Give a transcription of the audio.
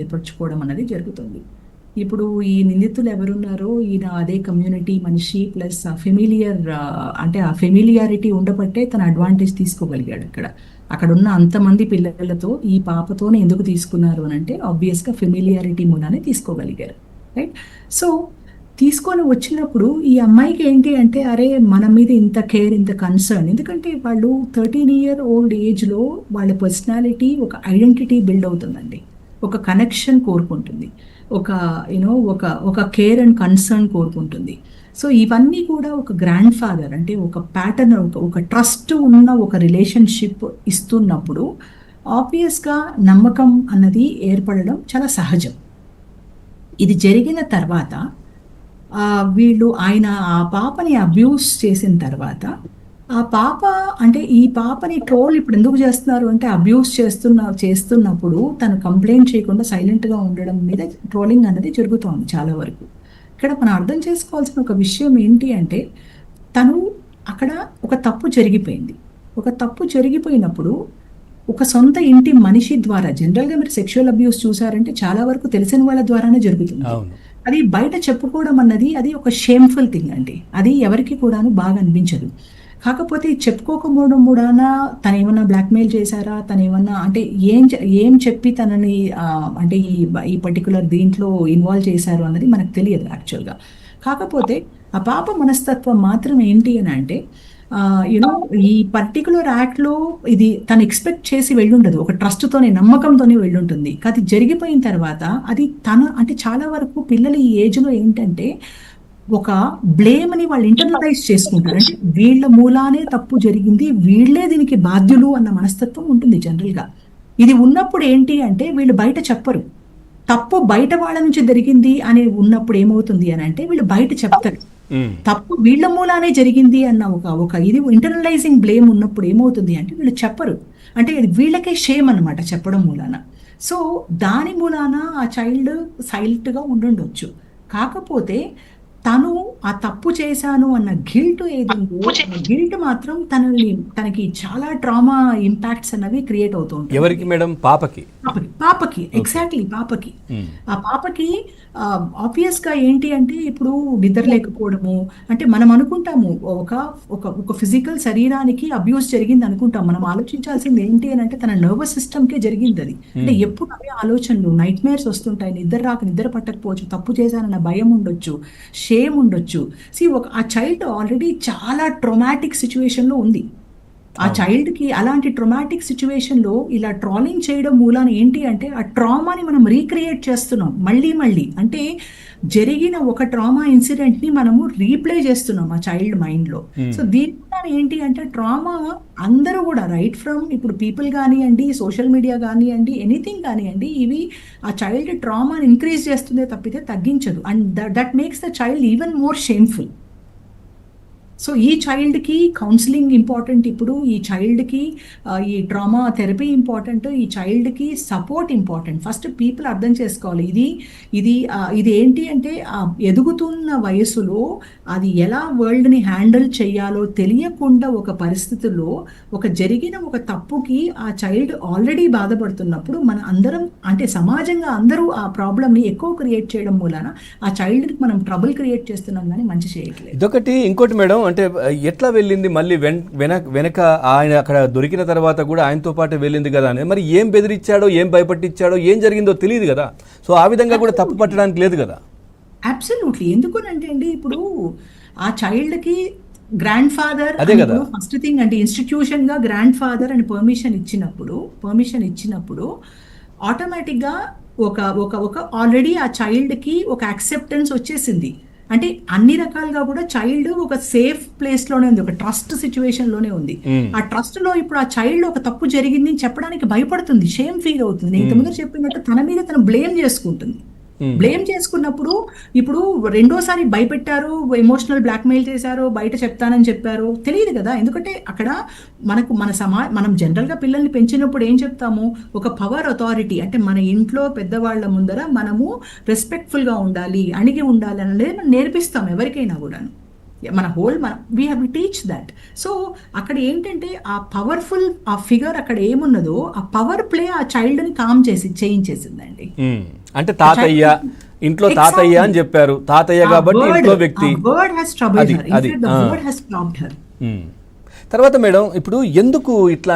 ఏర్పరచుకోవడం అనేది జరుగుతుంది. ఇప్పుడు ఈ నిందితులు ఎవరున్నారో ఈయన అదే కమ్యూనిటీ మనిషి ప్లస్ ఫెమిలియర్, అంటే ఆ ఫెమిలియారిటీ ఉండబట్టే తన అడ్వాంటేజ్ తీసుకోగలిగాడు అక్కడ. అక్కడ ఉన్న అంతమంది పిల్లలతో ఈ పాపతోనే ఎందుకు తీసుకున్నారు అని అంటే ఆబ్వియస్గా ఫెమిలియారిటీ మూలానే తీసుకోగలిగారు, రైట్? సో తీసుకొని వచ్చినప్పుడు ఈ అమ్మాయికి ఏంటి అంటే అరే మన మీద ఇంత కేర్, ఇంత కన్సర్న్, ఎందుకంటే వాళ్ళు 13 year old ఏజ్లో వాళ్ళ పర్సనాలిటీ, ఒక ఐడెంటిటీ బిల్డ్ అవుతుందండి. ఒక కనెక్షన్ కోరుకుంటుంది, ఒక యూనో ఒక ఒక కేర్ అండ్ కన్సర్న్ కోరుకుంటుంది. సో ఇవన్నీ కూడా ఒక గ్రాండ్ ఫాదర్ అంటే ఒక ప్యాటర్న్, ఒక ట్రస్ట్ ఉన్న ఒక రిలేషన్షిప్ ఇస్తున్నప్పుడు ఆబ్వియస్గా నమ్మకం అన్నది ఏర్పడడం చాలా సహజం. ఇది జరిగిన తర్వాత వీళ్ళు ఆ పాపని అబ్యూస్ చేసిన తర్వాత ఆ పాప అంటే ఈ పాపని ట్రోల్ ఇప్పుడు ఎందుకు చేస్తున్నారు అంటే అబ్యూస్ చేస్తున్నప్పుడు తను కంప్లైంట్ చేయకుండా సైలెంట్గా ఉండడం మీద ట్రోలింగ్ అనేది జరుగుతోంది చాలా వరకు. ఇక్కడ మనం అర్థం చేసుకోవాల్సిన ఒక విషయం ఏంటి అంటే తను అక్కడ ఒక తప్పు జరిగిపోయింది. ఒక తప్పు జరిగిపోయినప్పుడు ఒక సొంత ఇంటి మనిషి ద్వారా, జనరల్గా మీరు సెక్షువల్ అబ్యూస్ చూసారంటే చాలా వరకు తెలిసిన వాళ్ళ ద్వారానే జరుగుతుంది. అది బయట చెప్పుకోవడం అన్నది అది ఒక షేమ్ఫుల్ థింగ్ అండి. అది ఎవరికి కూడాను బాగా అనిపించదు. కాకపోతే చెప్పుకోకపోవడం మూడాన తను ఏమన్నా బ్లాక్మెయిల్ చేశారా, తను ఏమన్నా అంటే ఏం చెప్పి తనని అంటే ఈ పర్టికులర్ దీంట్లో ఇన్వాల్వ్ చేశారు అన్నది మనకు తెలియదు యాక్చువల్గా. కాకపోతే ఆ పాప మనస్తత్వం మాత్రం ఏంటి అని అంటే యూనో ఈ పర్టికులర్ యాక్ట్లో ఇది తను ఎక్స్పెక్ట్ చేసి వెళ్ళుండదు, ఒక ట్రస్ట్తోనే నమ్మకంతోనే వెళ్ళుంటుంది. అది జరిగిపోయిన తర్వాత అది అంటే చాలా వరకు పిల్లలు ఈ ఏజ్లో ఏంటంటే ఒక బ్లేమ్ అని వాళ్ళు ఇంటర్నలైజ్ చేసుకుంటారు. అంటే వీళ్ళ మూలానే తప్పు జరిగింది, వీళ్ళే దీనికి బాధ్యులు అన్న మనస్తత్వం ఉంటుంది జనరల్గా. ఇది ఉన్నప్పుడు ఏంటి అంటే వీళ్ళు బయట చెప్పరు, తప్పు బయట వాళ్ళ నుంచి జరిగింది అని ఉన్నప్పుడు ఏమవుతుంది అని అంటే వీళ్ళు బయట చెప్తారు, తప్పు వీళ్ళ మూలానే జరిగింది అన్న ఒక ఇది ఇంటర్నలైజింగ్ బ్లేమ్ ఉన్నప్పుడు ఏమవుతుంది అంటే వీళ్ళు చెప్పరు, అంటే వీళ్ళకే షేమ్ అనమాట చెప్పడం మూలాన. సో దాని మూలాన ఆ చైల్డ్ సైలెంట్గా ఉండుండొచ్చు. కాకపోతే తను ఆ తప్పు చేశాను అన్న గిల్ట్ ఏదో గిల్ట్ మాత్రం తనకి చాలా ట్రామా ఇంపాక్ట్స్ అన్నవి క్రియేట్ అవుతూ ఉంటాయి. ఎవరికి మేడం? పాపకి ఎగ్జాక్ట్లీ పాపకి. ఆ పాపకి ఆబ్వియస్ గా ఏంటి అంటే ఇప్పుడు నిద్ర లేకపోవడము, అంటే మనం అనుకుంటాము ఒక ఫిజికల్ శరీరానికి అబ్యూస్ జరిగింది అనుకుంటాం. మనం ఆలోచించాల్సింది ఏంటి అని అంటే తన నర్వస్ సిస్టమ్కే జరిగింది అది. అంటే ఎప్పుడు అవే ఆలోచనలు, నైట్ మేర్స్ వస్తుంటాయి, నిద్ర పట్టకపోవచ్చు, తప్పు చేశానన్న భయం ఉండొచ్చు, షేమ్ ఉండొచ్చు. ఆ చైల్డ్ ఆల్రెడీ చాలా ట్రామాటిక్ సిచ్యువేషన్లో ఉంది. ఆ చైల్డ్కి అలాంటి ట్రామాటిక్ సిచ్యువేషన్లో ఇలా ట్రాలింగ్ చేయడం మూలాన ఏంటి అంటే ఆ ట్రామాని మనం రీక్రియేట్ చేస్తున్నాం మళ్ళీ. అంటే జరిగిన ఒక ట్రామా ఇన్సిడెంట్ని మనము రీప్లే చేస్తున్నాం ఆ చైల్డ్ మైండ్లో. సో దీని వల్ల ఏంటి అంటే ట్రామా అందరూ కూడా రైట్ ఫ్రమ్ ఇప్పుడు పీపుల్ కానివ్వండి, సోషల్ మీడియా కానివ్వండి, ఎనీథింగ్ కానివ్వండి, ఇవి ఆ చైల్డ్ ట్రామాని ఇంక్రీజ్ చేస్తుందే తప్పితే తగ్గించదు. And that makes the child even more shameful. So ఈ చైల్డ్కి కౌన్సిలింగ్ ఇంపార్టెంట్, ఇప్పుడు ఈ చైల్డ్కి ఈ ట్రామా థెరపీ ఇంపార్టెంట్, ఈ చైల్డ్కి సపోర్ట్ ఇంపార్టెంట్. ఫస్ట్ పీపుల్ అర్థం చేసుకోవాలి ఇది ఏంటి అంటే ఎదుగుతున్న వయసులో అది ఎలా వరల్డ్ని హ్యాండిల్ చేయాలో తెలియకుండా ఒక పరిస్థితుల్లో జరిగిన ఒక తప్పుకి ఆ చైల్డ్ ఆల్రెడీ బాధపడుతున్నప్పుడు మన అందరం అంటే సమాజంగా అందరూ ఆ ప్రాబ్లమ్ని ఎక్కువ క్రియేట్ చేయడం మూలాన ఆ చైల్డ్కి మనం ట్రబుల్ క్రియేట్ చేస్తున్నాం కానీ మంచి చేయట్లేదు. ఇదొకటి. ఇంకోటి మేడం, అంటే ఎట్లా వెళ్ళింది మళ్ళీ వెనక ఆయన అక్కడ దొరికిన తర్వాత కూడా ఆయనతో పాటు వెళ్ళింది కదా అని, మరి ఏం బెదిరించాడో, ఏం భయపట్టించాడో, ఏం జరిగిందో తెలియదు కదా. సో ఆ విధంగా కూడా తప్పు పట్టడానికి లేదు కదా. అబ్సల్యూట్లీ. ఎందుకనంటే అండి ఇప్పుడు ఆ చైల్డ్కి గ్రాండ్ ఫాదర్ ఫస్ట్ థింగ్ అంటే ఇన్స్టిట్యూషన్ గా గ్రాండ్ ఫాదర్ అని పర్మిషన్ ఇచ్చినప్పుడు ఆటోమేటిక్గా ఒక ఆల్రెడీ ఆ చైల్డ్కి ఒక యాక్సెప్టెన్స్ వచ్చేసింది. అంటే అన్ని రకాలుగా కూడా చైల్డ్ ఒక సేఫ్ ప్లేస్ లోనే ఉంది, ఒక ట్రస్ట్ సిచ్యువేషన్ లోనే ఉంది. ఆ ట్రస్ట్ లో ఇప్పుడు ఆ చైల్డ్ ఒక తప్పు జరిగింది చెప్పడానికి భయపడుతుంది, షేమ్ ఫీల్ అవుతుంది. నేను ఇంతకుముందు చెప్పినట్టు తన మీద తను బ్లేమ్ చేసుకుంటుంది. బ్లేమ్ చేసుకున్నప్పుడు ఇప్పుడు రెండోసారి భయపెట్టారు, ఎమోషనల్ బ్లాక్మెయిల్ చేశారు, బయట చెప్తానని చెప్పారు, తెలియదు కదా. ఎందుకంటే అక్కడ మనం జనరల్గా పిల్లల్ని పెంచినప్పుడు ఏం చెప్తాము, ఒక పవర్ అథారిటీ అంటే మన ఇంట్లో పెద్దవాళ్ళ ముందర మనము రెస్పెక్ట్ఫుల్గా ఉండాలి, అణిగి ఉండాలి అనేది మనం నేర్పిస్తాం ఎవరికైనా కూడాను. మన we have teach that. So అక్కడ ఏంటంటే ఆ పవర్ఫుల్ ఆ ఫిగర్ అక్కడ ఏమున్నదో ఆ పవర్ ప్లే ఆ చైల్డ్ ని కామ్ చేయించేసిందండి. అంటే తాతయ్య, ఇంట్లో తాతయ్య అని చెప్పారు, తాతయ్య కాబట్టి ఇంట్లో వ్యక్తి. తర్వాత మేడం ఇప్పుడు ఎందుకు ఇట్లా